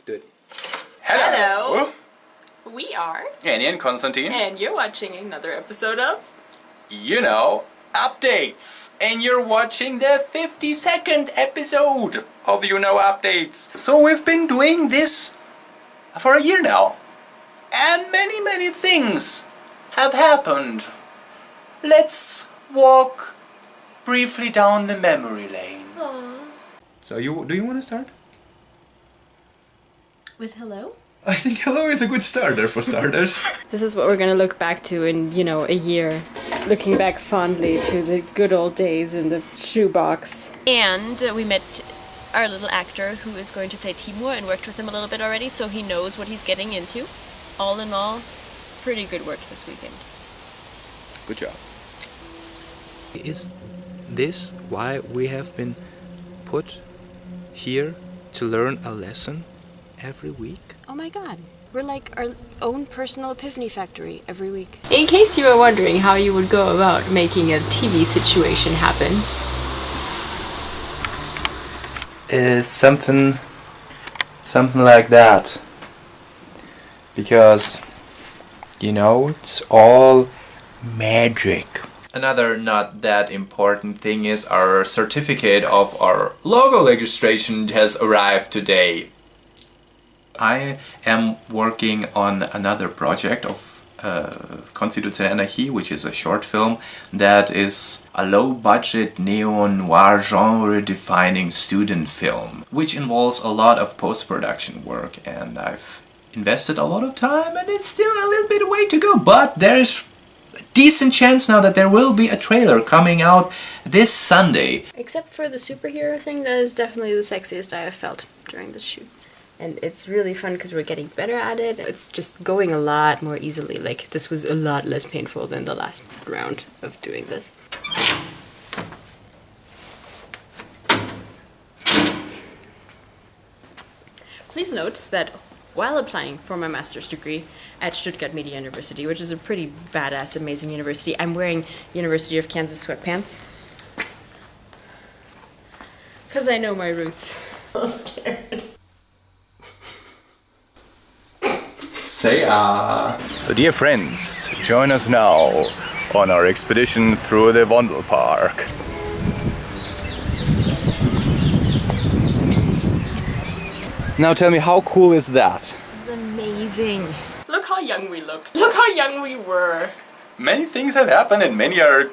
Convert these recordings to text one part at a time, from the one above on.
Do it. Hello! We are Annie and Konstantin. And you're watching another episode of Updates. And you're watching the 52nd episode of Updates. So we've been doing this for a year now. And many things have happened. Let's walk briefly down the memory lane. Aww. So do you want to start? With hello? I think hello is a good starter for starters. This is what we're gonna look back to in, a year. Looking back fondly to the good old days in the shoebox. And we met our little actor who is going to play Timur and worked with him a little bit already, so he knows what he's getting into. All in all, pretty good work this weekend. Good job. Is this why we have been put here to learn a lesson every week? Oh my god, we're like our own personal epiphany factory every week. In case you were wondering how you would go about making a TV situation happen. Something like that. Because, it's all magic. Another not that important thing is our certificate of our logo registration has arrived today. I am working on another project of Konstitutionelle Anarchie, which is a short film that is a low-budget neo-noir genre-defining student film, which involves a lot of post-production work, and I've invested a lot of time, and it's still a little bit way to go, but there's a decent chance now that there will be a trailer coming out this Sunday. Except for the superhero thing, that is definitely the sexiest I have felt during this shoot. And it's really fun because we're getting better at it. It's just going a lot more easily. Like, this was a lot less painful than the last round of doing this. Please note that while applying for my master's degree at Stuttgart Media University, which is a pretty badass, amazing university, I'm wearing University of Kansas sweatpants. Because I know my roots. I'm scared. Say So dear friends, join us now on our expedition through the Vondel Park. Now tell me, how cool is that? This is amazing. Look how young we look. Look how young we were. Many things have happened and many are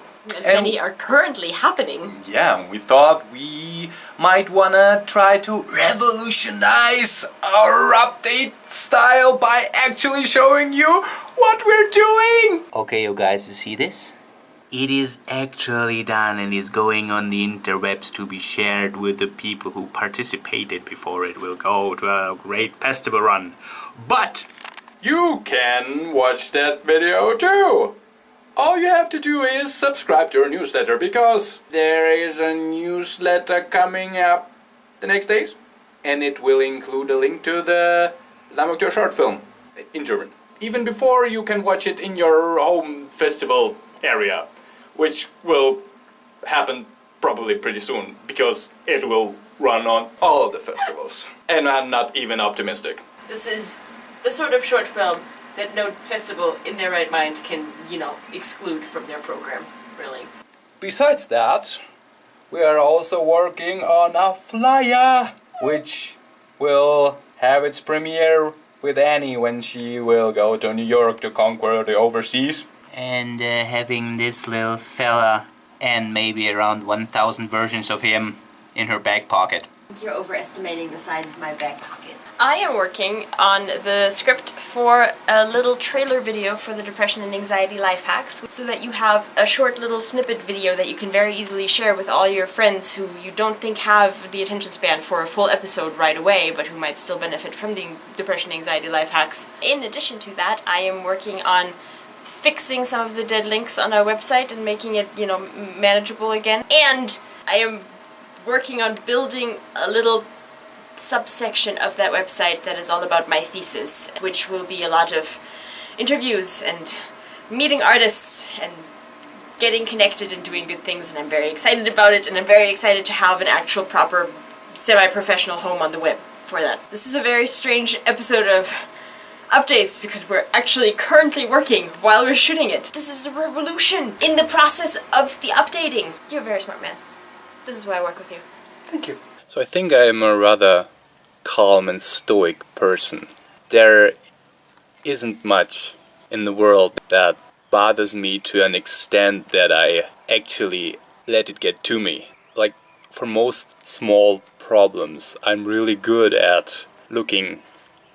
Currently happening. Yeah, we thought we might wanna try to revolutionize our update style by actually showing you what we're doing! Okay, you guys, you see this? It is actually done and is going on the interwebs to be shared with the people who participated before it will go to a great festival run. But you can watch that video too! All you have to do is subscribe to our newsletter, because there is a newsletter coming up the next days, and it will include a link to the Lamokteur short film in German. Even before you can watch it in your home festival area, which will happen probably pretty soon, because it will run on all of the festivals. And I'm not even optimistic. This is the sort of short film that no festival in their right mind can, exclude from their program, really. Besides that, we are also working on a flyer, which will have its premiere with Annie when she will go to New York to conquer the overseas. And having this little fella and maybe around 1,000 versions of him in her back pocket. You're overestimating the size of my back pocket. I am working on the script for a little trailer video for the Depression and Anxiety Life Hacks, so that you have a short little snippet video that you can very easily share with all your friends who you don't think have the attention span for a full episode right away, but who might still benefit from the Depression and Anxiety Life Hacks. In addition to that, I am working on fixing some of the dead links on our website and making it, manageable again. And I am working on building a little subsection of that website that is all about my thesis, which will be a lot of interviews and meeting artists and getting connected and doing good things, and I'm very excited about it, and I'm very excited to have an actual proper semi-professional home on the web. for that. This is a very strange episode of updates because we're actually currently working while we're shooting it. This is a revolution in the process of the updating. You're a very smart man. This is why I work with you. Thank you. So I think I'm a rather calm and stoic person. There isn't much in the world that bothers me to an extent that I actually let it get to me. Like, for most small problems, I'm really good at looking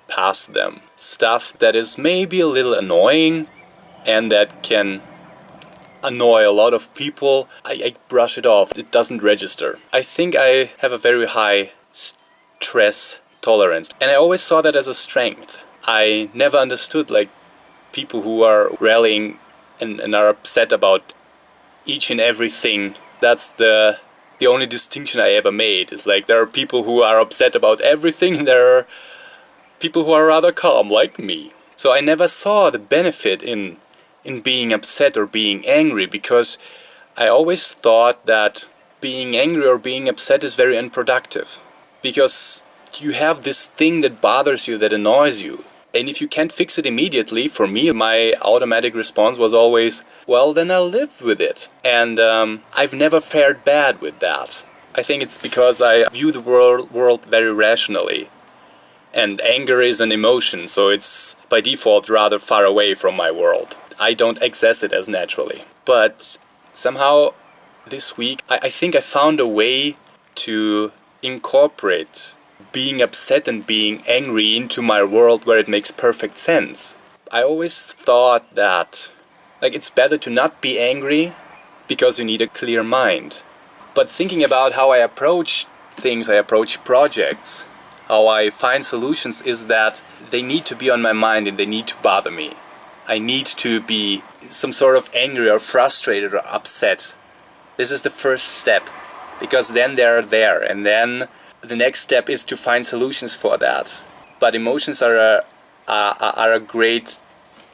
past them. Stuff that is maybe a little annoying and that can annoy a lot of people, I brush it off. It doesn't register. I think I have a very high stress tolerance, and I always saw that as a strength. I never understood like people who are rallying and are upset about each and everything. That's the only distinction I ever made. It's like there are people who are upset about everything, and there are people who are rather calm, like me. So I never saw the benefit in being upset or being angry, because I always thought that being angry or being upset is very unproductive. Because you have this thing that bothers you, that annoys you. And if you can't fix it immediately, for me, my automatic response was always, well, then I'll live with it. And I've never fared bad with that. I think it's because I view the world very rationally. And anger is an emotion, so it's by default rather far away from my world. I don't access it as naturally. But somehow this week I think I found a way to incorporate being upset and being angry into my world where it makes perfect sense. I always thought that like it's better to not be angry because you need a clear mind. But thinking about how I approach things, I approach projects, how I find solutions, is that they need to be on my mind and they need to bother me. I need to be some sort of angry or frustrated or upset. This is the first step, because then they're there, and then the next step is to find solutions for that. But emotions are a great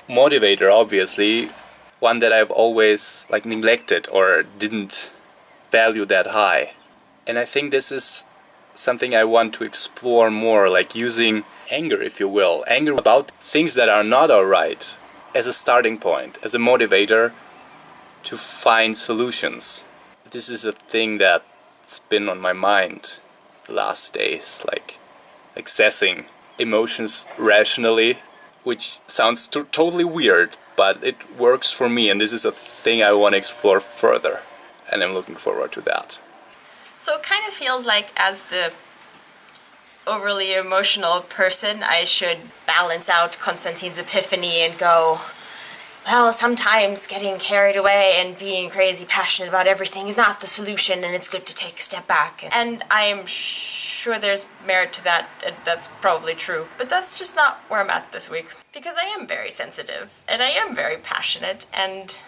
motivator, obviously, one that I've always like neglected or didn't value that high. And I think this is something I want to explore more, like using anger, if you will, anger about things that are not alright, as a starting point, as a motivator to find solutions. This is a thing that's been on my mind the last days, like accessing emotions rationally, which sounds totally weird, but it works for me, and this is a thing I want to explore further, and I'm looking forward to that. So it kind of feels like, as the overly emotional person, I should balance out Konstantin's epiphany and go, well, sometimes getting carried away and being crazy passionate about everything is not the solution, and it's good to take a step back. And I am sure there's merit to that, and that's probably true. But that's just not where I'm at this week. Because I am very sensitive, and I am very passionate, and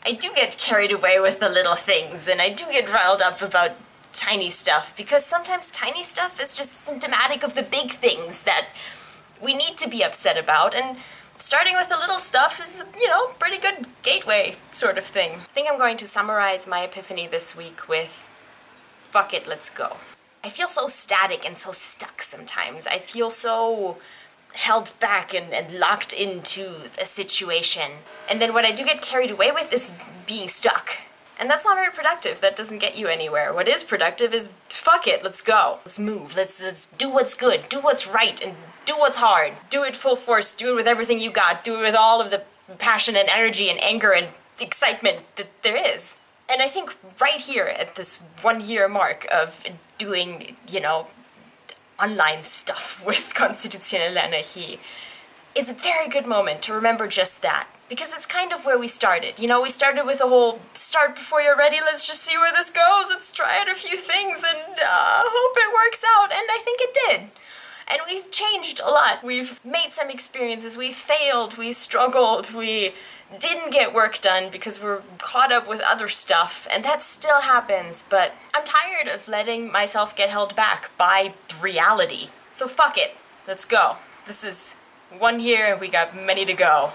I do get carried away with the little things, and I do get riled up about tiny stuff, because sometimes tiny stuff is just symptomatic of the big things that we need to be upset about, and starting with the little stuff is, pretty good gateway sort of thing. I think I'm going to summarize my epiphany this week with, fuck it, let's go. I feel so static and so stuck sometimes. I feel so held back and locked into a situation. And then what I do get carried away with is being stuck. And that's not very productive. That doesn't get you anywhere. What is productive is, fuck it, let's go. Let's move. Let's do what's good. Do what's right. And do what's hard. Do it full force. Do it with everything you got. Do it with all of the passion and energy and anger and excitement that there is. And I think right here at this 1 year mark of doing, online stuff with Konstitutionelle Anarchie is a very good moment to remember just that. Because it's kind of where we started. We started with a whole start before you're ready, let's just see where this goes, let's try out a few things and hope it works out, and I think it did. And we've changed a lot. We've made some experiences, we failed, we struggled, we didn't get work done because we're caught up with other stuff, and that still happens, but I'm tired of letting myself get held back by reality. So fuck it, let's go. This is 1 year and we got many to go.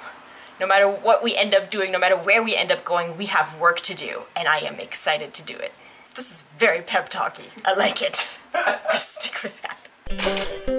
No matter what we end up doing, no matter where we end up going, we have work to do, and I am excited to do it. This is very pep talky. I like it. Just stick with that. Bye.